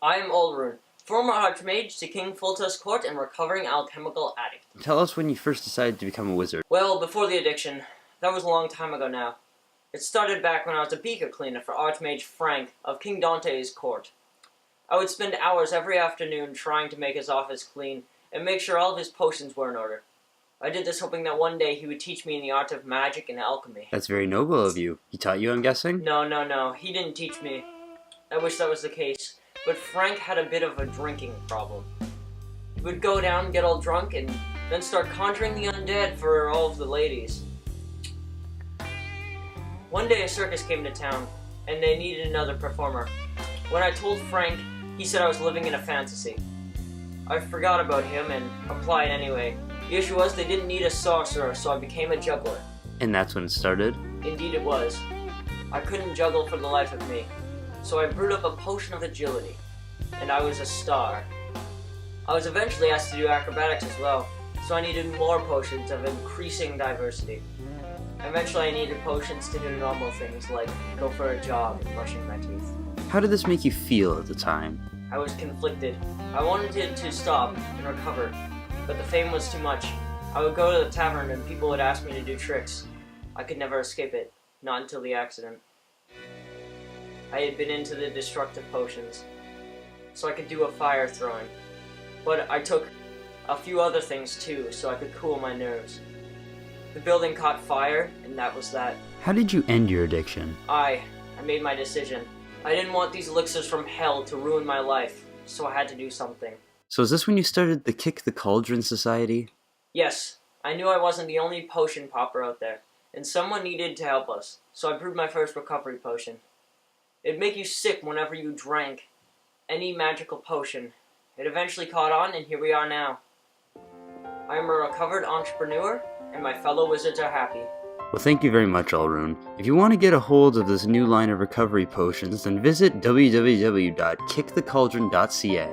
I am Ulrune, former Archmage to King Foltest's court and recovering alchemical addict. Tell us when you first decided to become a wizard. Well, before the addiction. That was a long time ago now. It started back when I was a beaker cleaner for Archmage Frank of King Dante's court. I would spend hours every afternoon trying to make his office clean and make sure all of his potions were in order. I did this hoping that one day he would teach me the art of magic and alchemy. That's very noble of you. He taught you, I'm guessing? No. He didn't teach me. I wish that was the case. But Frank had a bit of a drinking problem. He would go down, get all drunk, and then start conjuring the undead for all of the ladies. One day a circus came to town, and they needed another performer. When I told Frank, he said I was living in a fantasy. I forgot about him and applied anyway. The issue was they didn't need a sorcerer, so I became a juggler. And that's when it started? Indeed it was. I couldn't juggle for the life of me, so I brewed up a potion of agility, and I was a star. I was eventually asked to do acrobatics as well, so I needed more potions of increasing diversity. Eventually I needed potions to do normal things like go for a jog and brushing my teeth. How did this make you feel at the time? I was conflicted. I wanted it to stop and recover, but the fame was too much. I would go to the tavern and people would ask me to do tricks. I could never escape it, not until the accident. I had been into the destructive potions, so I could do a fire throwing. But I took a few other things too, so I could cool my nerves. The building caught fire, and that was that. How did you end your addiction? I made my decision. I didn't want these elixirs from hell to ruin my life, so I had to do something. So is this when you started the Kick the Cauldron Society? Yes, I knew I wasn't the only potion popper out there, and someone needed to help us, so I brewed my first recovery potion. It'd make you sick whenever you drank any magical potion. It eventually caught on, and here we are now. I am a recovered entrepreneur, and my fellow wizards are happy. Well, thank you very much, Ulrune. If you want to get a hold of this new line of recovery potions, then visit www.kickthecauldron.ca.